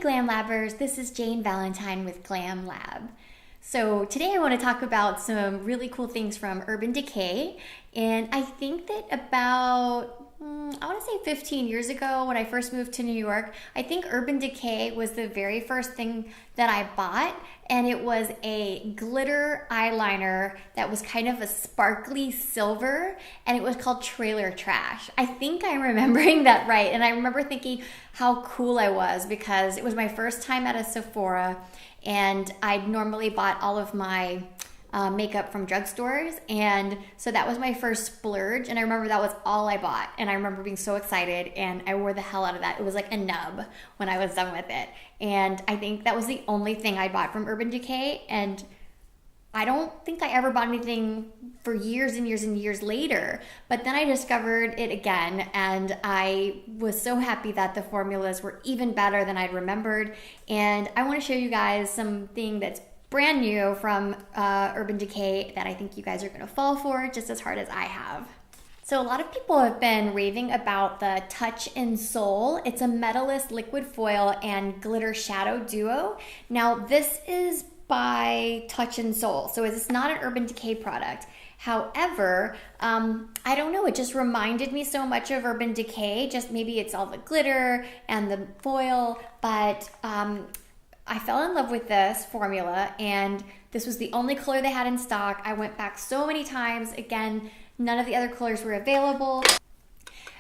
glamLABers, this is Jane Valentine with glamLAB. So today I want to talk about some really cool things from Urban Decay, and I think that about I want to say 15 years ago when I first moved to New York, I think Urban Decay was the very first thing that I bought, and it was a glitter eyeliner that was kind of a sparkly silver, and it was called Trailer Trash. I think I'm remembering that right, and I remember thinking how cool I was because it was my first time at a Sephora, and I'd normally bought all of my makeup from drugstores, and so that was my first splurge, and I remember that was all I bought, and I remember being so excited, and I wore the hell out of that. It was like a nub when I was done with it, and I think that was the only thing I bought from Urban Decay, and I don't think I ever bought anything for years and years and years later, but then I discovered it again, and I was so happy that the formulas were even better than I'd remembered, and I want to show you guys something that's brand new from Urban Decay that I think you guys are going to fall for just as hard as I have. So a lot of people have been raving about the Touch in Seoul. It's a Metallist liquid foil and glitter shadow duo. Now this is by Touch in Seoul, so it's not an Urban Decay product. However, I don't know, it just reminded me so much of Urban Decay, just maybe it's all the glitter and the foil, but I fell in love with this formula, and this was the only color they had in stock. I went back so many times. Again, none of the other colors were available.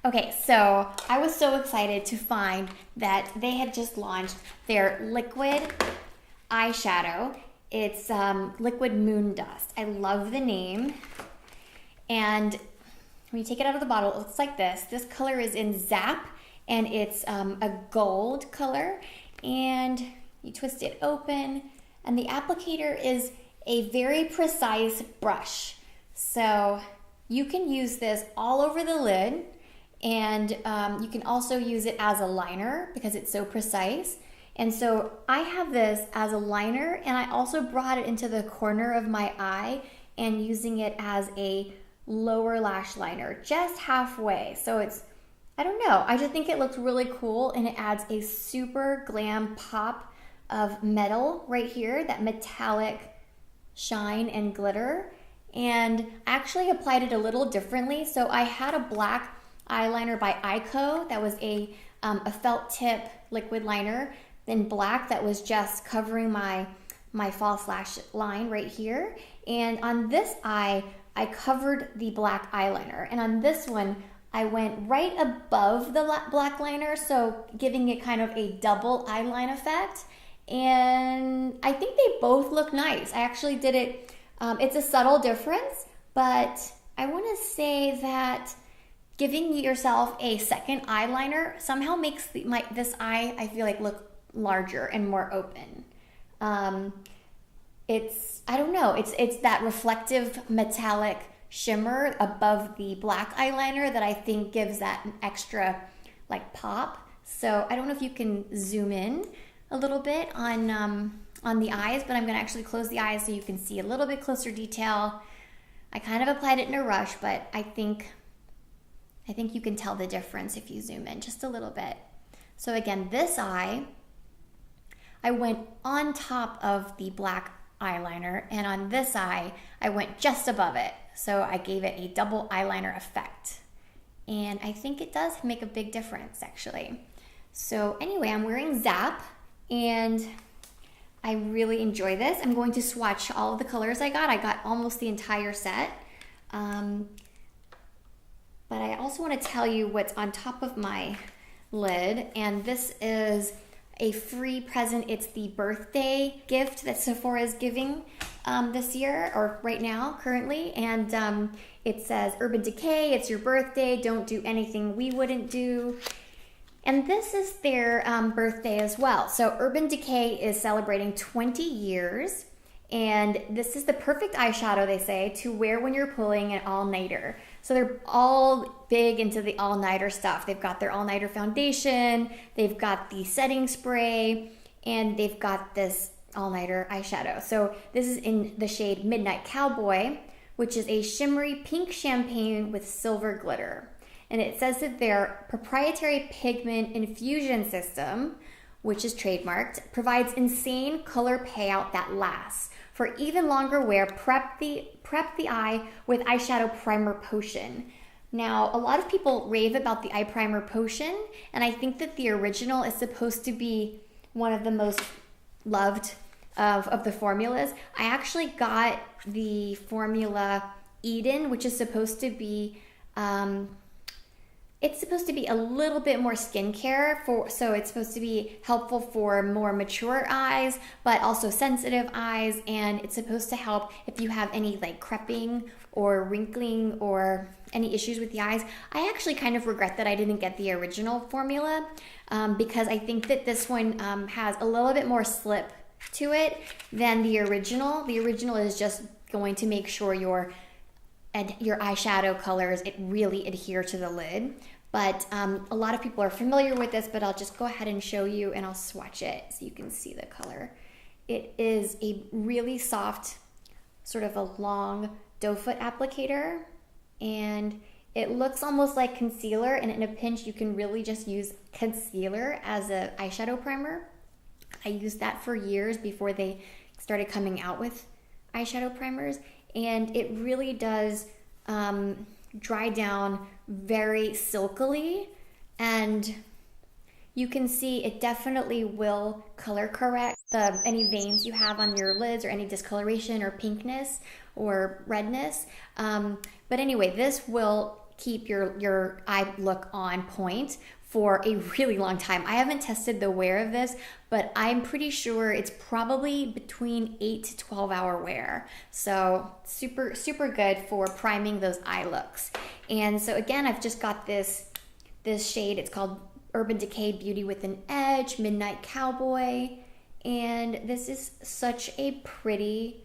Okay, so I was so excited to find that they had just launched their liquid eyeshadow. It's liquid Moondust. I love the name. And when you take it out of the bottle, it looks like this. This color is in Zap, and it's a gold color. And you twist it open, and the applicator is a very precise brush. So you can use this all over the lid, and you can also use it as a liner because it's so precise. And so I have this as a liner, and I also brought it into the corner of my eye and using it as a lower lash liner, just halfway. So it's, I don't know, I just think it looks really cool, and it adds a super glam pop of metal right here, that metallic shine and glitter. And I actually applied it a little differently. So I had a black eyeliner by Eyeshadow that was a felt tip liquid liner, then black that was just covering my false lash line right here. And on this eye, I covered the black eyeliner. And on this one, I went right above the black liner, so giving it kind of a double eyeline effect. And I think they both look nice. I actually did it, it's a subtle difference, but I want to say that giving yourself a second eyeliner somehow makes this eye, I feel like, look larger and more open. It's, I don't know, it's that reflective metallic shimmer above the black eyeliner that I think gives that an extra like pop. So I don't know if you can zoom in a little bit on the eyes, but I'm going to actually close the eyes so you can see a little bit closer detail. I kind of applied it in a rush, but I think you can tell the difference if you zoom in just a little bit. So again, this eye, I went on top of the black eyeliner, and on this eye, I went just above it. So I gave it a double eyeliner effect. And I think it does make a big difference, actually. So anyway, I'm wearing Zap, and I really enjoy this. I'm going to swatch all of the colors I got. I got almost the entire set. But I also want to tell you what's on top of my lid, and this is a free present. It's the birthday gift that Sephora is giving this year, or right now, currently, and it says, Urban Decay, it's your birthday, don't do anything we wouldn't do. And this is their birthday as well. So Urban Decay is celebrating 20 years, and this is the perfect eyeshadow, they say, to wear when you're pulling an all-nighter. So they're all big into the all-nighter stuff. They've got their all-nighter foundation, they've got the setting spray, and they've got this all-nighter eyeshadow. So this is in the shade Midnight Cowboy, which is a shimmery pink champagne with silver glitter. And it says that their proprietary pigment infusion system which is trademarked, provides insane color payout that lasts. For even longer wear, prep the eye with eyeshadow primer potion. Now, a lot of people rave about the eye primer potion, and I think that the original is supposed to be one of the most loved of the formulas. I actually got the formula Eden, which is supposed to be it's supposed to be a little bit more skincare so it's supposed to be helpful for more mature eyes, but also sensitive eyes, and it's supposed to help if you have any like crepping or wrinkling or any issues with the eyes. I actually kind of regret that I didn't get the original formula because I think that this one has a little bit more slip to it than the original. The original is just going to make sure your eyeshadow colors really adhere to the lid. But a lot of people are familiar with this, but I'll just go ahead and show you, and I'll swatch it so you can see the color. It is a really soft, sort of a long doe foot applicator, and it looks almost like concealer, and in a pinch you can really just use concealer as an eyeshadow primer. I used that for years before they started coming out with eyeshadow primers, and it really does dry down very silkily, and you can see it definitely will color correct any veins you have on your lids or any discoloration or pinkness or redness. But anyway, this will keep your eye look on point for a really long time. I haven't tested the wear of this, but I'm pretty sure it's probably between 8 to 12 hour wear. So super, super good for priming those eye looks. And so again, I've just got this shade. It's called Urban Decay Beauty with an Edge, Midnight Cowboy. And this is such a pretty,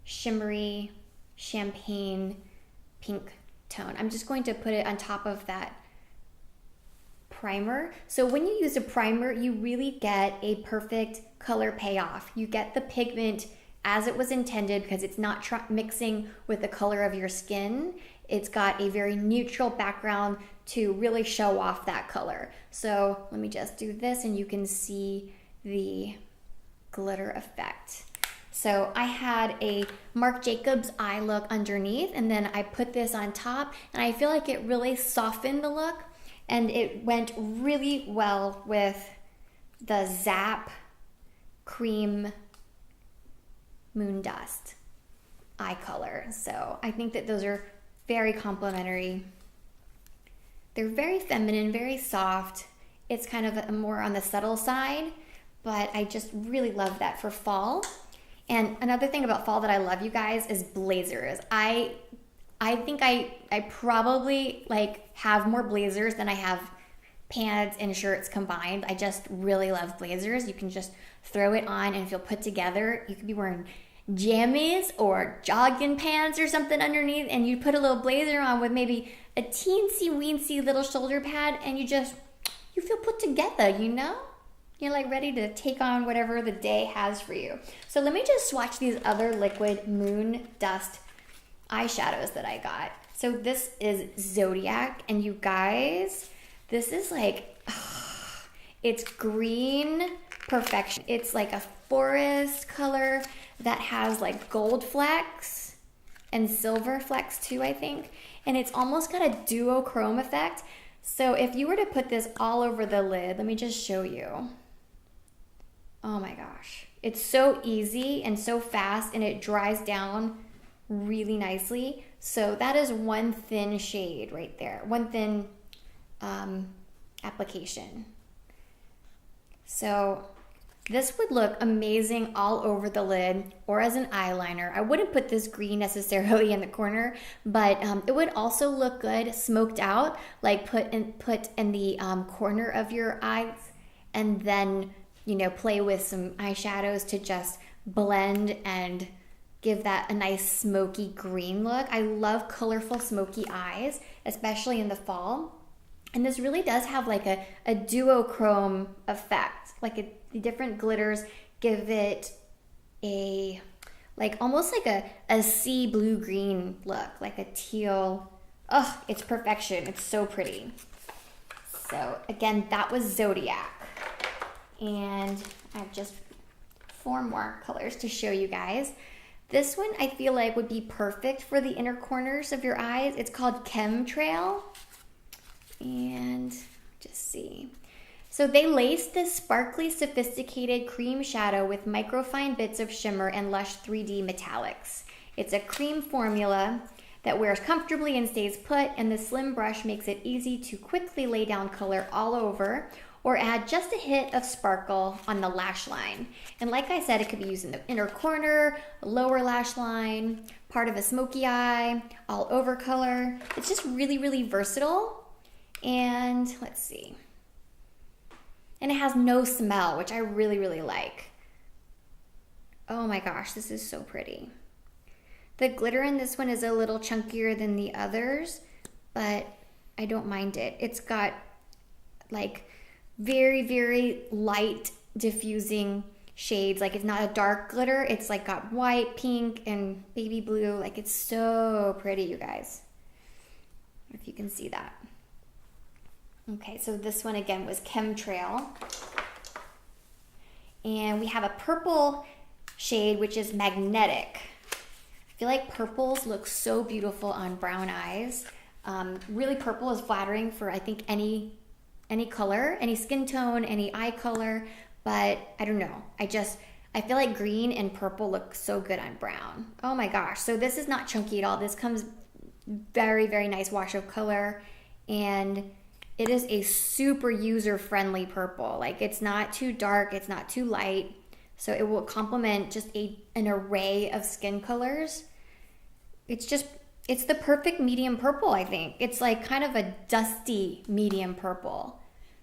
shimmery, champagne pink tone. I'm just going to put it on top of that primer. So when you use a primer, you really get a perfect color payoff. You get the pigment as it was intended because it's not mixing with the color of your skin. It's got a very neutral background to really show off that color. So let me just do this and you can see the glitter effect. So I had a Marc Jacobs eye look underneath, and then I put this on top, and I feel like it really softened the look. And it went really well with the Zap Cream Moondust eye color. So I think that those are very complementary. They're very feminine, very soft. It's kind of more on the subtle side, but I just really love that for fall. And another thing about fall that I love, you guys, is blazers. I think I probably have more blazers than I have pants and shirts combined. I just really love blazers. You can just throw it on and feel put together. You could be wearing jammies or jogging pants or something underneath, and you put a little blazer on with maybe a teensy weensy little shoulder pad, and you feel put together, you know? You're like ready to take on whatever the day has for you. So let me just swatch these other liquid Moondust eyeshadows that I got. So this is Zodiac, and you guys, this is it's green perfection. It's like a forest color that has like gold flecks and silver flecks too, I think. And it's almost got a duochrome effect. So if you were to put this all over the lid, let me just show you. Oh my gosh. It's so easy and so fast, and it dries down really nicely. So that is one thin shade right there, one thin application. So this would look amazing all over the lid or as an eyeliner. I wouldn't put this green necessarily in the corner, but it would also look good smoked out, like put in the corner of your eyes, and then play with some eyeshadows to just blend and give that a nice smoky green look. I love colorful smoky eyes, especially in the fall. And this really does have like a duochrome effect. The different glitters give it almost like a sea blue-green look, like a teal. Oh, it's perfection. It's so pretty. So again, that was Zodiac. And I have just 4 more colors to show you guys. This one I feel like would be perfect for the inner corners of your eyes. It's called Chem Trail. And just see. So they laced this sparkly, sophisticated cream shadow with microfine bits of shimmer and lush 3D metallics. It's a cream formula that wears comfortably and stays put, and the slim brush makes it easy to quickly lay down color all over or add just a hit of sparkle on the lash line. And like I said, it could be used in the inner corner, lower lash line, part of a smoky eye, all over color. It's just really, really versatile. And let's see. And it has no smell, which I really, really like. Oh my gosh, this is so pretty. The glitter in this one is a little chunkier than the others, but I don't mind it. It's got like very, very light diffusing shades. Like it's not a dark glitter. It's like got white, pink, and baby blue. Like it's so pretty, you guys. If you can see that. Okay, so this one again was Chem Trail. And we have a purple shade, which is Magnetic. I feel like purples look so beautiful on brown eyes. Really purple is flattering for I think any color, any skin tone, any eye color, but I don't know. I feel like green and purple look so good on brown. Oh my gosh, so this is not chunky at all. This comes very, very nice wash of color, and it is a super user-friendly purple. Like it's not too dark, it's not too light, so it will complement just an array of skin colors. It's the perfect medium purple, I think. It's like kind of a dusty medium purple.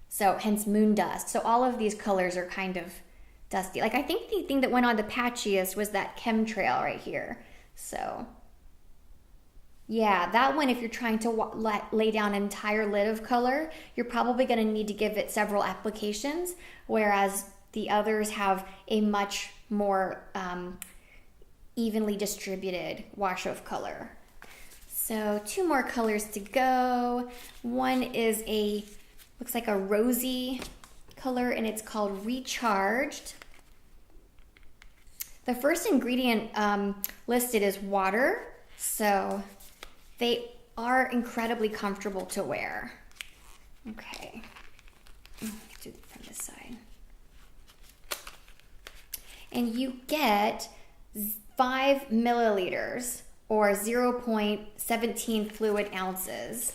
So hence Moondust. So all of these colors are kind of dusty. Like I think the thing that went on the patchiest was that Chem Trail right here. So yeah, that one, if you're trying to lay down an entire lid of color, you're probably going to need to give it several applications, whereas the others have a much more evenly distributed wash of color. So 2 more colors to go. One is looks like a rosy color, and it's called Recharged. The first ingredient listed is water, so they are incredibly comfortable to wear. Okay, let's do it from this side. And you get 5 milliliters or 0.17 fluid ounces.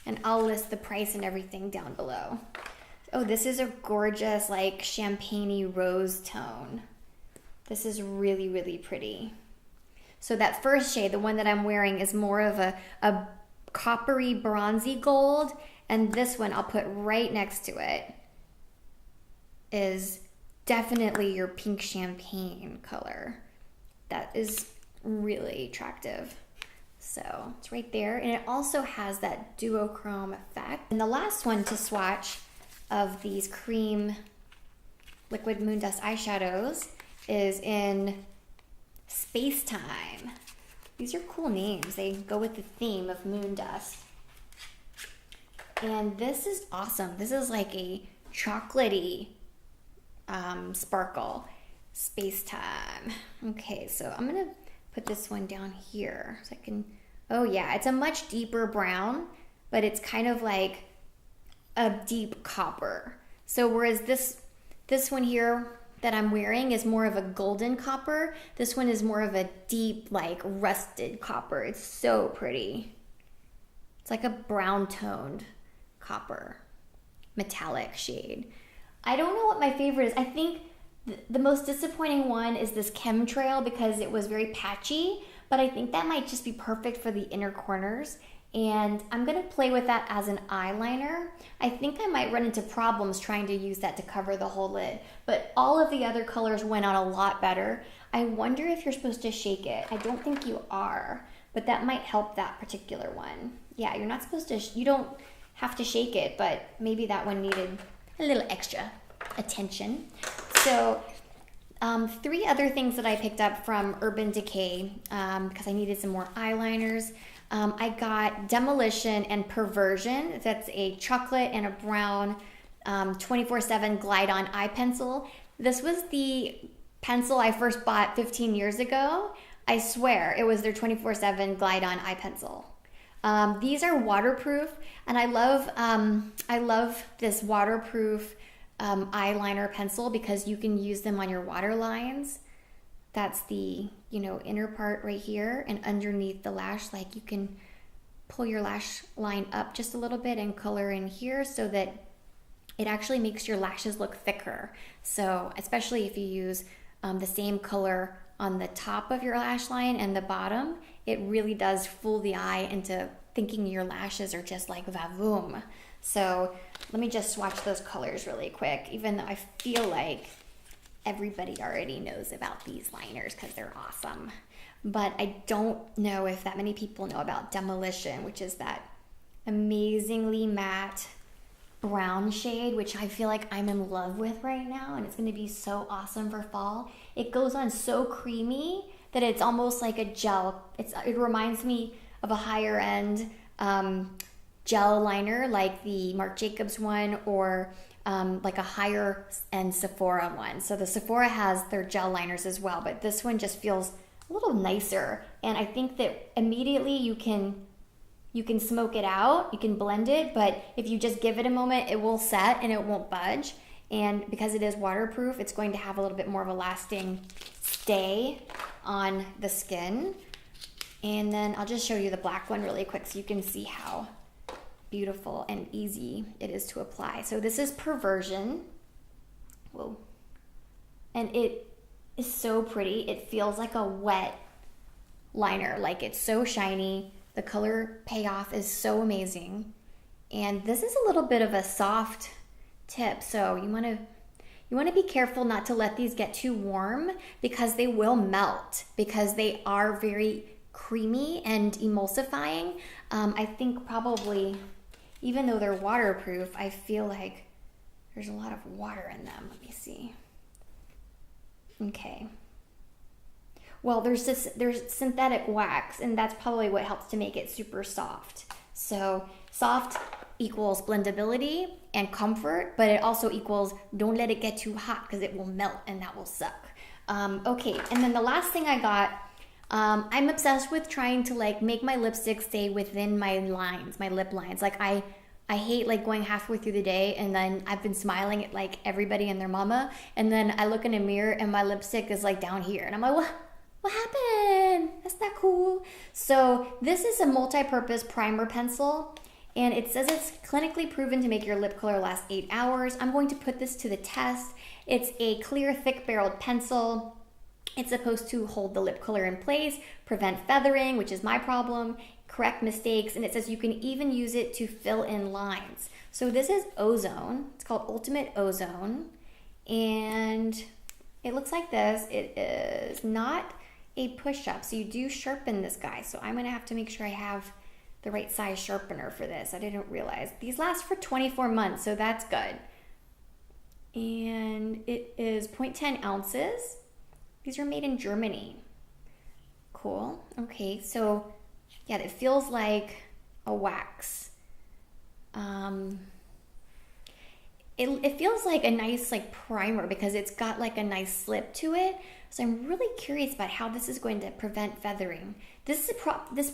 And I'll list the price and everything down below. Oh, this is a gorgeous like champagne-y rose tone. This is really, really pretty. So that first shade, the one that I'm wearing, is more of a coppery bronzy gold. And this one I'll put right next to it is definitely your pink champagne color. That is really attractive. So it's right there. And it also has that duochrome effect. And the last one to swatch of these cream liquid Moondust eyeshadows is in Space Time. These are cool names. They go with the theme of Moondust. And this is awesome. This is like a chocolatey sparkle. Space Time. Okay, so I'm gonna put this one down here so I can, oh yeah, it's a much deeper brown, but it's kind of like a deep copper. So whereas this one here that I'm wearing is more of a golden copper, this one is more of a deep, like rusted copper. It's so pretty. It's like a brown toned copper, metallic shade. I don't know what my favorite is. I think the most disappointing one is this Chem Trail because it was very patchy, but I think that might just be perfect for the inner corners. And I'm gonna play with that as an eyeliner. I think I might run into problems trying to use that to cover the whole lid, but all of the other colors went on a lot better. I wonder if you're supposed to shake it. I don't think you are, but that might help that particular one. Yeah, you're not supposed to, you don't have to shake it, but maybe that one needed a little extra attention. So 3 other things that I picked up from Urban Decay because I needed some more eyeliners. I got Demolition and Perversion. That's a chocolate and a brown 24/7 Glide On Eye Pencil. This was the pencil I first bought 15 years ago. I swear it was their 24/7 Glide On Eye Pencil. These are waterproof, and I love this waterproof eyeliner pencil because you can use them on your water lines. That's the, inner part right here, and underneath the lash, like you can pull your lash line up just a little bit and color in here so that it actually makes your lashes look thicker. So especially if you use the same color on the top of your lash line and the bottom, it really does fool the eye into thinking your lashes are just like vavoom. So let me just swatch those colors really quick, even though I feel like everybody already knows about these liners because they're awesome. But I don't know if that many people know about Demolition, which is that amazingly matte brown shade, which I feel like I'm in love with right now, and it's going to be so awesome for fall. It goes on so creamy that it's almost like a gel. It reminds me of a higher end gel liner like the Marc Jacobs one, or like a higher end Sephora one. So the Sephora has their gel liners as well, but this one just feels a little nicer. And I think that immediately you can smoke it out, you can blend it, but if you just give it a moment, it will set and it won't budge. And because it is waterproof, it's going to have a little bit more of a lasting stay on the skin. And then I'll just show you the black one really quick so you can see how beautiful and easy it is to apply. So this is Perversion. Whoa. And it is so pretty. It feels like a wet liner. Like, it's so shiny. The color payoff is so amazing. And this is a little bit of a soft tip, so you want to be careful not to let these get too warm because they will melt, because they are very creamy and emulsifying. I think probably, even though they're waterproof, I feel like there's a lot of water in them. Let me see. Okay. Well, there's synthetic wax, and that's probably what helps to make it super soft. So soft equals blendability and comfort, but it also equals don't let it get too hot because it will melt and that will suck. Okay, and then the last thing I got, I'm obsessed with trying to make my lipstick stay within my lines, my lip lines. Like I hate going halfway through the day and then I've been smiling at everybody and their mama, and then I look in a mirror and my lipstick is down here and I'm like, what happened? That's not cool. So this is a multi-purpose primer pencil, and it says it's clinically proven to make your lip color last 8 hours. I'm going to put this to the test. It's a clear, thick-barreled pencil. It's supposed to hold the lip color in place, prevent feathering, which is my problem, correct mistakes, and it says you can even use it to fill in lines. So this is Ozone. It's called Ultimate Ozone, and it looks like this. It is not a push-up, so you do sharpen this guy. So I'm gonna have to make sure I have the right size sharpener for this. I didn't realize. These last for 24 months, so that's good. And it is 0.10 ounces. These are made in Germany. Cool. Okay, so yeah, it feels like a wax. It feels like a nice primer because it's got a nice slip to it. So I'm really curious about how this is going to prevent feathering. This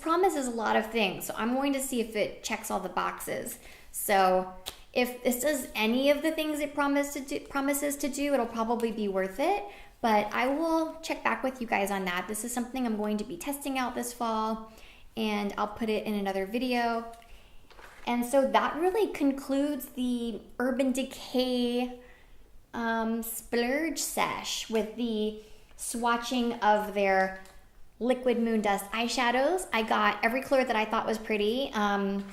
promises a lot of things, so I'm going to see if it checks all the boxes. So if this does any of the things it promises to do, it'll probably be worth it. But I will check back with you guys on that. This is something I'm going to be testing out this fall, and I'll put it in another video. And so that really concludes the Urban Decay splurge sesh with the swatching of their liquid Moondust eyeshadows. I got every color that I thought was pretty, and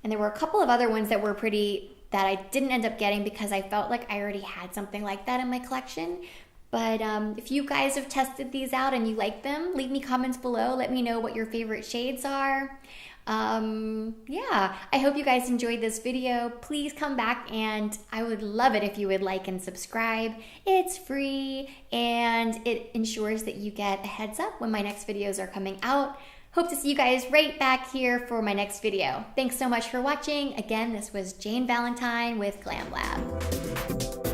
there were a couple of other ones that were pretty that I didn't end up getting because I felt like I already had something like that in my collection. But if you guys have tested these out and you like them, leave me comments below. Let me know what your favorite shades are. Yeah, I hope you guys enjoyed this video. Please come back, and I would love it if you would like and subscribe. It's free and it ensures that you get a heads up when my next videos are coming out. Hope to see you guys right back here for my next video. Thanks so much for watching. Again, this was Jane Valentine with glamLAB.